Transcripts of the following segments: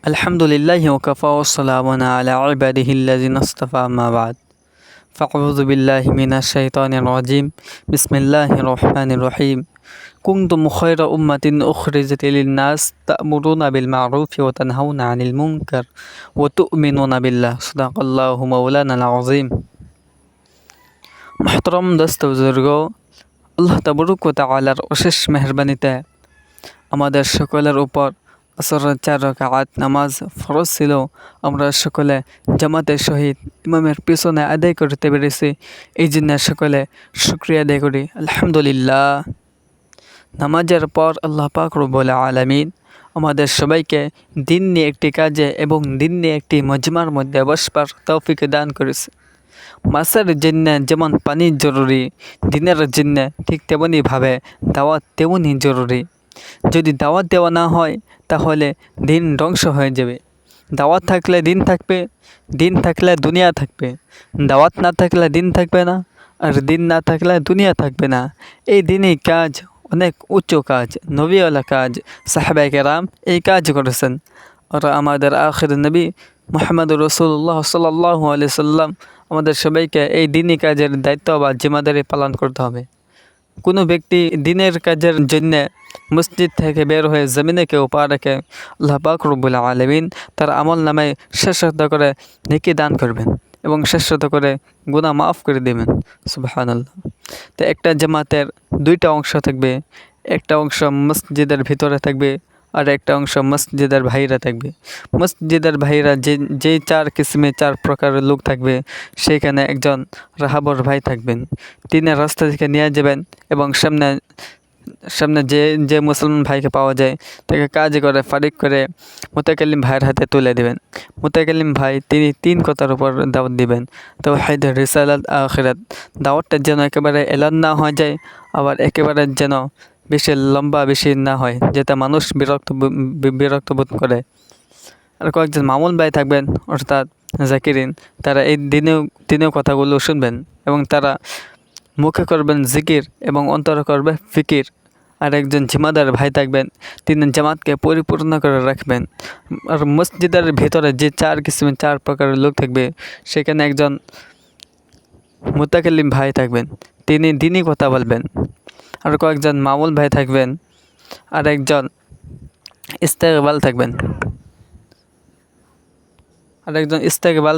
আলহামদুলিল্লাহি ওয়াকাফা ওয়াসসালামু আলা ইবাদিহিল্লাযিনা ইসতাফা আম্মা বা'দ ফাআউযু বিল্লাহি মিনাশ শাইতানির রাজিম বিসমিল্লাহির রহমানির রহিম কুনতুম খায়রা উম্মাতিন উখরিজাত লিন-নাস তা'মুরুনা বিল মা'রুফি ওয়া তানহাউনা 'আনিল মুনকার ওয়া তু'মিনুনা বিল্লাহ সাদাকাল্লাহু মাওলানাল আযীম। মুহতারাম দোস্ত বুজুর্গ, আল্লাহ তাবারক ওয়া তাআলার অশেষ মেহেরবানিতে আমাদের সকলের উপর আসরের 4 রাকাত নামাজ ফরজ ছিল। আমরা সকলে জামাতের সহিত ইমামের পিছনে আদায় করতে পেরেছি, এই জন্য সকলে শুকরিয়া আদায় করি আলহামদুলিল্লাহ। নামাজের পর আল্লাহ পাক রব্বুল আলামিন আমাদের সবাইকে দিন নিয়ে একটি কাজে এবং দিন নিয়ে একটি মজমার মধ্যে বসবার তৌফিক দান করেছে। মাসের জন্য যেমন পানি জরুরি, দিনের জন্য ঠিক তেমনিভাবে দাওয়াত তেমনই জরুরি। যদি দাওয়াত দেওয়া না হয় তাহলে দিন ধ্বংস হয়ে যাবে। দাওয়াত থাকলে দিন থাকবে, দিন থাকলে দুনিয়া থাকবে। দাওয়াত না থাকলে দিন থাকবে না, আর দিন না থাকলে দুনিয়া থাকবে না। এই দিনই কাজ অনেক উচ্চ কাজ, নবীওয়ালা কাজ। সাহাবায়ে কেরাম এই কাজ করেছেন। আর আমাদের আখির নবী মুহাম্মদুর রাসূলুল্লাহ সাল্লাল্লাহু আলাইহি সাল্লাম আমাদের সবাইকে এই দিনই কাজের দায়িত্ব বা জিম্মাদারি পালন করতে হবে। কোনো ব্যক্তি দিনের কাজের জন্য মসজিদ থেকে বের হয়ে জমিনে কেউ পা রাখে, আল্লাহ পাক রব্বুল আলামিন তার আমল নামায় শেষত করে নেকি দান করবেন এবং শেষত করে গুনাহ মাফ করে দেবেন। সুবহানাল্লাহ। তো একটা জামাতের দুইটা অংশ থাকবে, একটা অংশ মসজিদের ভিতরে থাকবে আর একটা অংশ মসজিদের বাইরে থাকবে। মসজিদের বাইরে যে 4 কিসিমে 4 প্রকারের লোক থাকবে, সেখানে একজন রাহাবর ভাই থাকবেন। তিনি রাস্তা থেকে নিয়ে যাবেন এবং সামনে যে মুসলমান ভাইকে পাওয়া যায় তাকে কাজ করে ফারিক করে মুতাকাল্লিম ভাইয়ের হাতে তুলে দেবেন। মুতাকাল্লিম ভাই তিনি 3 কথার উপর দাওয়াত দিবেন: তাওহীদ, রিসালাত, আখিরাত। দাওয়াতটা যেন একেবারে এলান না হয়ে যায়, আবার একেবারে যেন বেশি লম্বা বেশি না হয়, যাতে মানুষ বিরক্ত বোধ করে। আর কয়েকজন মামুন ভাই থাকবেন অর্থাৎ জাকিরিন, তারা এই দিনেও কথাগুলো শুনবেন এবং তারা মুখে করবেন জিকির এবং অন্তরে করবে ফিকির। আর একজন জিম্মাদার ভাই থাকবেন, তিনি জামাতকে পরিপূর্ণ করে রাখবেন। আর মসজিদের ভিতরে যে 4 কিসিমের 4 প্রকারের লোক থাকবে, সেখানে একজন মুতাকাল্লিম ভাই থাকবেন, তিনি দিনই কথা বলবেন। আর কয়েকজন মামুল ভাই থাকবেন, আর একজন ইস্তেকবাল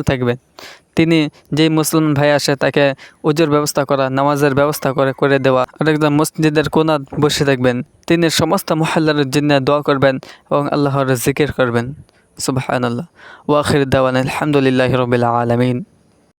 থাকবেন, তিনি যেই মুসলমান ভাই আসে তাকে উজুর ব্যবস্থা করা, নামাজের ব্যবস্থা করে দেওয়া। আর একজন মসজিদের কোণাত বসে থাকবেন, তিনি সমস্ত মুহাল্লার জন্য দোয়া করবেন এবং আল্লাহর জিকির করবেন। সুবহানাল্লাহ। ওয়া আখির দাওয়ানা আলহামদুলিল্লাহি রাব্বিল আলামিন।